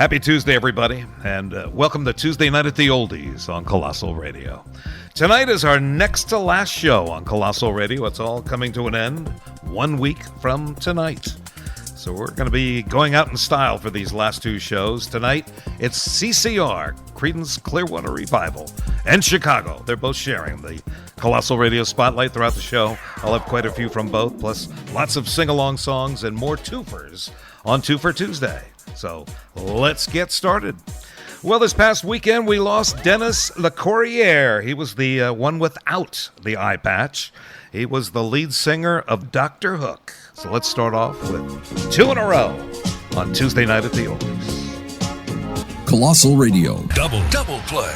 Happy Tuesday, everybody, and welcome to Tuesday Night at the Oldies on Colossal Radio. Tonight is our next to last show on Colossal Radio. It's all coming to an end 1 week from tonight. So we're going to be going out in style for these last two shows. Tonight, it's CCR, Creedence Clearwater Revival, and Chicago. They're both sharing the Colossal Radio spotlight throughout the show. I'll have quite a few from both, plus lots of sing-along songs and more twofers on Two for Tuesday. So let's get started. Well, this past weekend, we lost Dennis LeCourrier. He was the one without the eye patch. He was the lead singer of Dr. Hook. So let's start off with two in a row on Tuesday Night at the Oldies. Colossal Radio. Double play.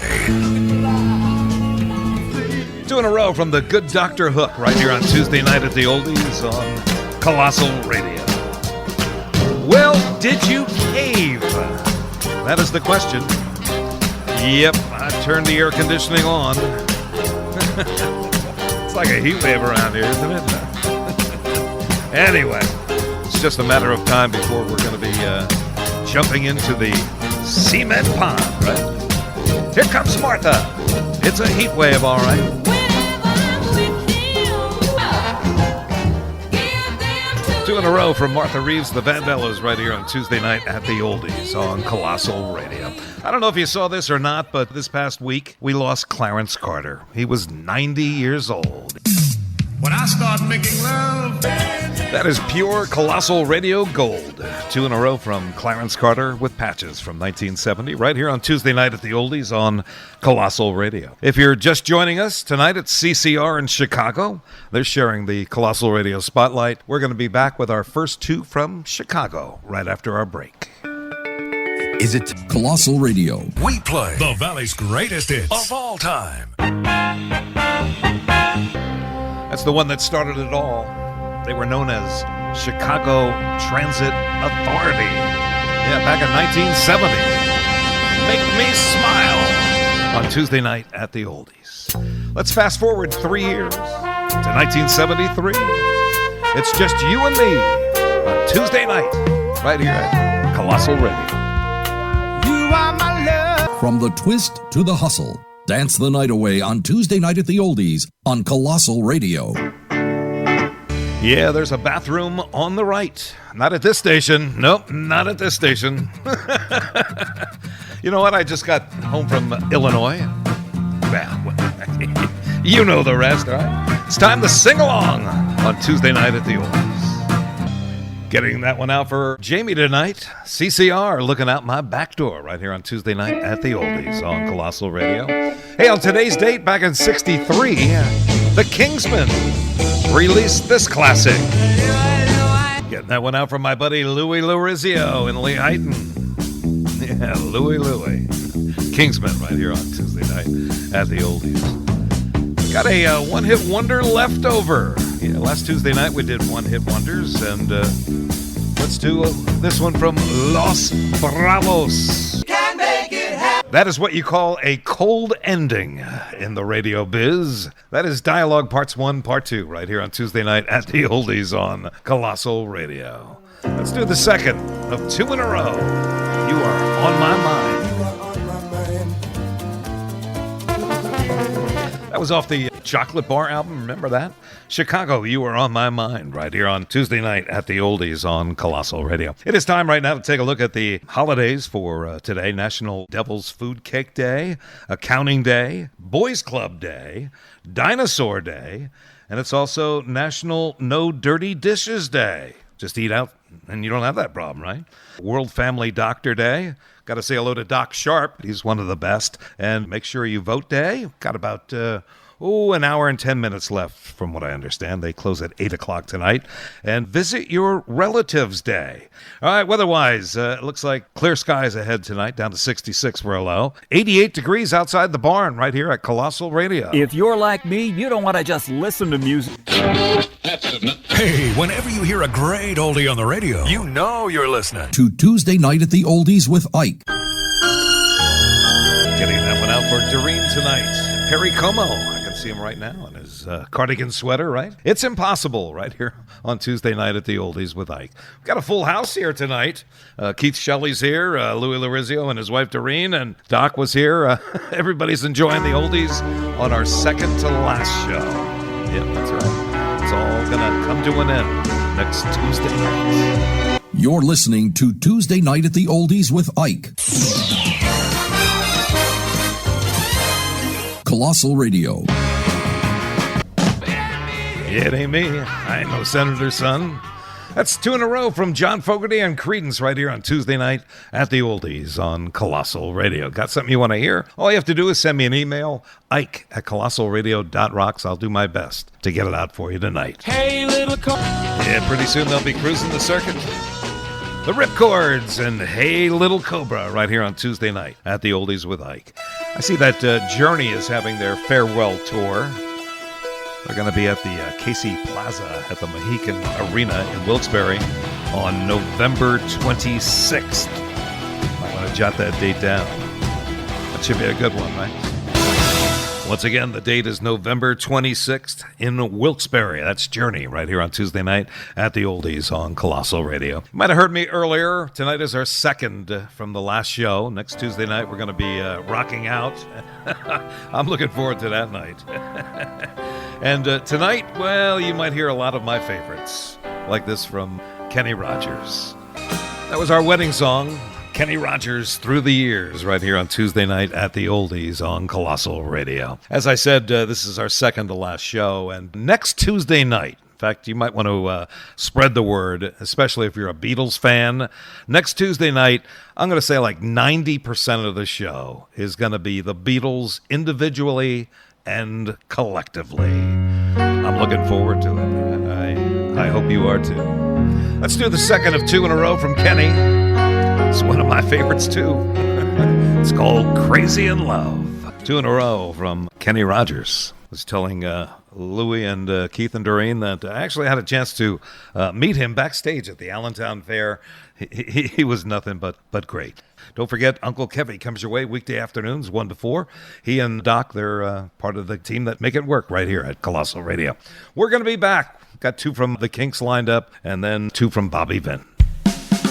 Two in a row from the good Dr. Hook right here on Tuesday Night at the Oldies on Colossal Radio. Well, did you cave? That is the question. Yep, I turned the air conditioning on. It's like a heat wave around here, isn't it? Anyway, it's just a matter of time before we're going to be jumping into the cement pond, right? Here comes Martha. It's a heat wave, all right. Two in a row from Martha Reeves, the Vandellas, right here on Tuesday Night at the Oldies on Colossal Radio. I don't know if you saw this or not, but this past week, we lost Clarence Carter. He was 90 years old. When I start making love. That is pure Colossal Radio gold. Two in a row from Clarence Carter with Patches from 1970, right here on Tuesday Night at the Oldies on Colossal Radio. If you're just joining us, tonight it's CCR in Chicago. They're sharing the Colossal Radio spotlight. We're going to be back with our first two from Chicago right after our break. Is it Colossal Radio? We play the Valley's greatest hits of all time. That's the one that started it all. They were known as Chicago Transit Authority. Yeah, back in 1970. Make Me Smile on Tuesday Night at the Oldies. Let's fast forward 3 years to 1973. It's just you and me on Tuesday night right here at Colossal Radio. You are my love. From the twist to the hustle. Dance the night away on Tuesday Night at the Oldies on Colossal Radio. Yeah, there's a bathroom on the right. Not at this station. Nope, not at this station. You know what? I just got home from Illinois. Well, you know the rest, all right? It's time to sing along on Tuesday Night at the Oldies. Getting that one out for Jamie tonight. CCR looking out my back door right here on Tuesday Night at the Oldies on Colossal Radio. Hey, on today's date, back in 63, the Kingsmen released this classic. Getting that one out from my buddy Louie Lorizio in Lehighton. Yeah, Louie. Kingsmen right here on Tuesday Night at the Oldies. Got a one-hit wonder left over. Yeah, last Tuesday night we did one-hit wonders, and let's do this one from Los Bravos. Can make it happen. That is what you call a cold ending in the radio biz. That is Dialogue Parts 1, Part 2, right here on Tuesday Night at the Oldies on Colossal Radio. Let's do the second of two in a row. You are on my mind. That was off the Chocolate Bar album, remember that? Chicago, You Are On My Mind, right here on Tuesday Night at the Oldies on Colossal Radio. It is time right now to take a look at the holidays for today. National Devil's Food Cake Day, Accounting Day, Boys Club Day, Dinosaur Day, and it's also National No Dirty Dishes Day. Just eat out and you don't have that problem, right? World Family Doctor Day. Got to say hello to Doc Sharp. He's one of the best. And make sure you vote day. Got about, an hour and 10 minutes left from what I understand. They close at 8 o'clock tonight. And Visit Your Relatives Day. All right, weather-wise, it looks like clear skies ahead tonight, down to 66 for a low. 88 degrees outside the barn right here at Colossal Radio. If you're like me, you don't want to just listen to music. Hey, whenever you hear a great oldie on the radio, you know you're listening to Tuesday Night at the Oldies with Ike. Getting that one out for Doreen tonight. Perry Como. I can see him right now in his cardigan sweater, right? It's Impossible right here on Tuesday night at the Oldies with Ike. We've got a full house here tonight. Keith Shelley's here, Louis Lorizio and his wife Doreen, and Doc was here. Everybody's enjoying the Oldies on our second to last show. Yeah, that's right. It's all going to come to an end next Tuesday night. You're listening to Tuesday Night at the Oldies with Ike. Colossal Radio. It ain't me. I ain't no senator's son. That's 2 in a row from John Fogerty and Creedence right here on Tuesday night at the Oldies on Colossal Radio. Got something you want to hear? All you have to do is send me an email, ike@colossalradio.rocks. I'll do my best to get it out for you tonight. Hey, little Yeah, pretty soon they'll be cruising the circuit. The Ripcords and Hey Little Cobra right here on Tuesday night at the Oldies with Ike. I see that Journey is having their farewell tour. They're going to be at the Casey Plaza at the Mohican Arena in Wilkes-Barre on November 26th. I want to jot that date down. That should be a good one, right? Once again, the date is November 26th in Wilkes-Barre. That's Journey right here on Tuesday night at the Oldies on Colossal Radio. You might have heard me earlier. Tonight is our second from the last show. Next Tuesday night, we're going to be rocking out. I'm looking forward to that night. And tonight, well, you might hear a lot of my favorites, like this from Kenny Rogers. That was our wedding song. Kenny Rogers, Through the Years, right here on Tuesday night at the Oldies on Colossal Radio. As I said, this is our second to last show, and next Tuesday night, in fact, you might want to spread the word, especially if you're a Beatles fan. Next Tuesday night, I'm going to say like 90% of the show is going to be the Beatles individually and collectively. I'm looking forward to it. I hope you are too. Let's do the second of 2 in a row from Kenny. It's one of my favorites, too. It's called Crazy in Love. 2 in a row from Kenny Rogers. I was telling Louis and Keith and Doreen that I actually had a chance to meet him backstage at the Allentown Fair. He was nothing but great. Don't forget, Uncle Kevy comes your way weekday afternoons, 1 to 4. He and Doc, they're part of the team that make it work right here at Colossal Radio. We're going to be back. Got 2 from the Kinks lined up, and then 2 from Bobby Vin.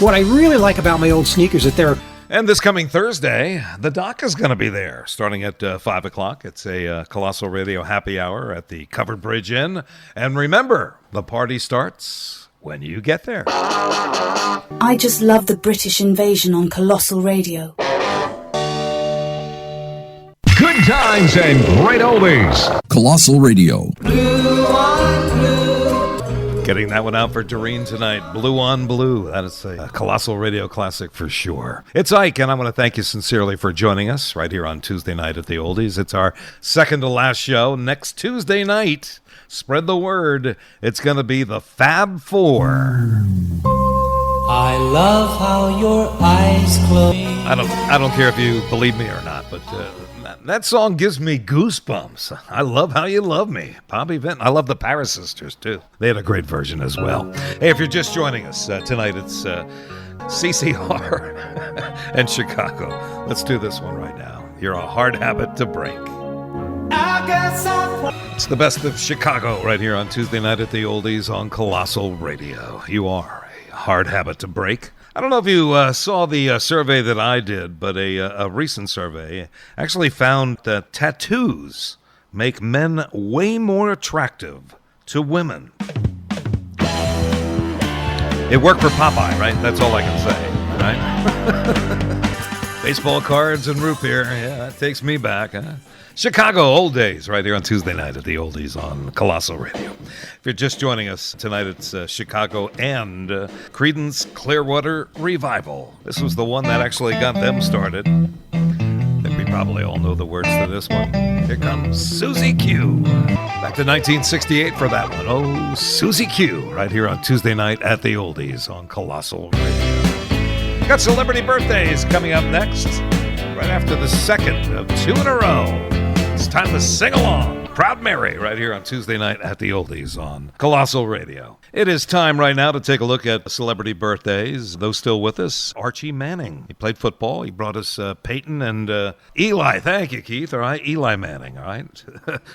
What I really like about my old sneakers is that they're... And this coming Thursday, the Doc is going to be there, starting at 5 o'clock. It's a Colossal Radio happy hour at the Covered Bridge Inn. And remember, the party starts when you get there. I just love the British invasion on Colossal Radio. Good times and great oldies. Colossal Radio. Getting that one out for Doreen tonight. Blue on Blue. That is a Colossal Radio classic for sure. It's Ike, and I want to thank you sincerely for joining us right here on Tuesday night at the Oldies. It's our second to last show. Next Tuesday night, spread the word. It's going to be the Fab Four. I love how your eyes close. I don't care if you believe me or not, but that song gives me goosebumps. I love how you love me. Bobby Vinton. I love the Paris Sisters, too. They had a great version as well. Hey, if you're just joining us tonight, it's CCR and Chicago. Let's do this one right now. You're a hard habit to break. It's the best of Chicago right here on Tuesday night at the Oldies on Colossal Radio. You are a hard habit to break. I don't know if you saw the survey that I did, but a recent survey actually found that tattoos make men way more attractive to women. It worked for Popeye, right? That's all I can say, right? Baseball cards and root beer. Yeah, that takes me back, huh? Chicago, old days, right here on Tuesday night at the Oldies on Colossal Radio. If you're just joining us tonight, it's Chicago and Creedence Clearwater Revival. This was the one that actually got them started. I think we probably all know the words to this one. Here comes Susie Q. Back to 1968 for that one. Oh, Susie Q, right here on Tuesday night at the Oldies on Colossal Radio. Got celebrity birthdays coming up next, right after the second of 2 in a row. It's time to sing along. Proud Mary right here on Tuesday night at the Oldies on Colossal Radio. It is time right now to take a look at celebrity birthdays. Those still with us, Archie Manning. He played football. He brought us Peyton and Eli. Thank you, Keith. All right, Eli Manning. All right.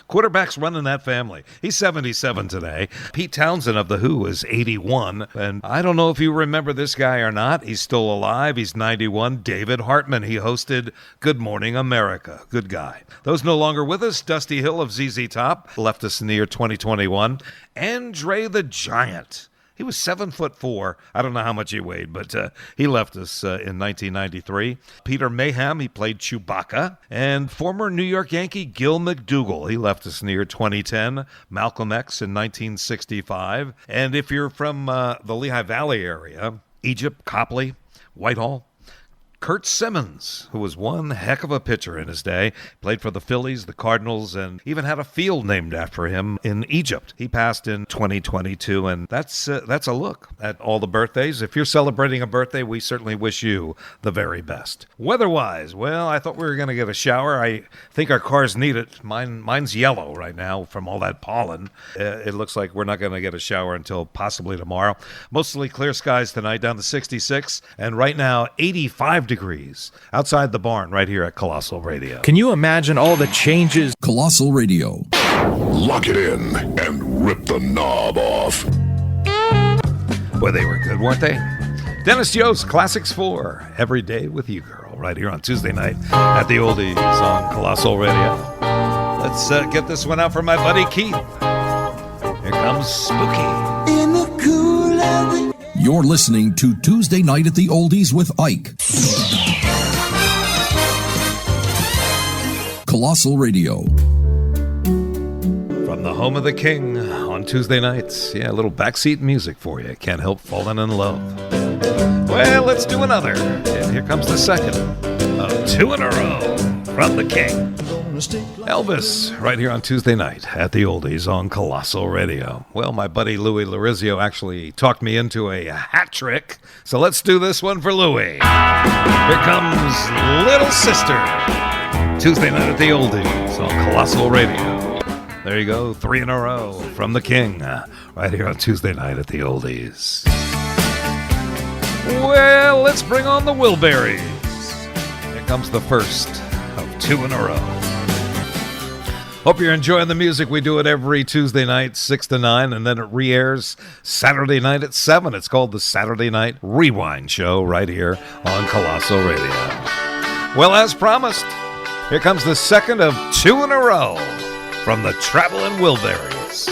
Quarterbacks running that family. He's 77 today. Pete Townsend of The Who is 81. And I don't know if you remember this guy or not. He's still alive. He's 91. David Hartman. He hosted Good Morning America. Good guy. Those no longer with us, Dusty Hill of ZZ Top left us in the year 2021. Andre the Giant. He was 7'4". I don't know how much he weighed, but he left us in 1993. Peter Mayhem, he played Chewbacca. And former New York Yankee Gil McDougall, he left us in the year 2010. Malcolm X in 1965. And if you're from the Lehigh Valley area, Egypt, Copley, Whitehall, Kurt Simmons, who was one heck of a pitcher in his day, played for the Phillies, the Cardinals, and even had a field named after him in Egypt. He passed in 2022, and that's a look at all the birthdays. If you're celebrating a birthday, we certainly wish you the very best. Weather-wise, well, I thought we were going to get a shower. I think our cars need it. Mine's yellow right now from all that pollen. It looks like we're not going to get a shower until possibly tomorrow. Mostly clear skies tonight, down to 66, and right now 85 degrees outside the barn right here at Colossal Radio. Can you imagine all the changes? Colossal Radio. Lock it in and rip the knob off. Well, they were good, weren't they? Dennis Yost, Classics 4, Every Day With You, Girl, right here on Tuesday night at the Oldies on Colossal Radio. Let's get this one out for my buddy Keith. Here comes Spooky. In the cool of the... You're listening to Tuesday Night at the Oldies with Ike. Colossal Radio. From the home of the king on Tuesday nights. Yeah, a little backseat music for you. Can't help falling in love. Well, let's do another. And here comes the second of 2 in a row from the king. Elvis, right here on Tuesday night at the Oldies on Colossal Radio. Well, my buddy Louis Lorizio actually talked me into a hat trick, so let's do this one for Louis. Here comes Little Sister, Tuesday night at the Oldies on Colossal Radio. There you go, 3 in a row from the king, right here on Tuesday night at the Oldies. Well, let's bring on the Wilburys. Here comes the first of 2 in a row. Hope you're enjoying the music. We do it every Tuesday night, 6 to 9, and then it re-airs Saturday night at 7. It's called the Saturday Night Rewind Show right here on Colossal Radio. Well, as promised, here comes the second of 2 in a row from the Traveling Wilburys.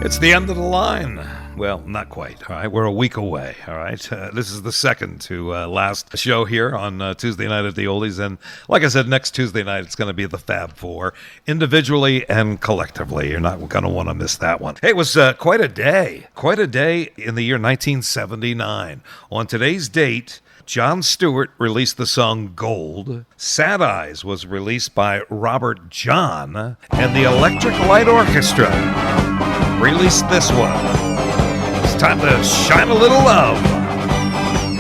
It's the end of the line. Well, not quite, all right? We're a week away, all right? This is the second to last show here on Tuesday night at the Oldies. And like I said, next Tuesday night, it's going to be the Fab Four, individually and collectively. You're not going to want to miss that one. Hey, it was quite a day in the year 1979. On today's date, Jon Stewart released the song Gold. Sad Eyes was released by Robert John. And the Electric Light Orchestra released this one. It's time to shine a little love.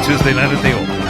Tuesday night at the Oldies.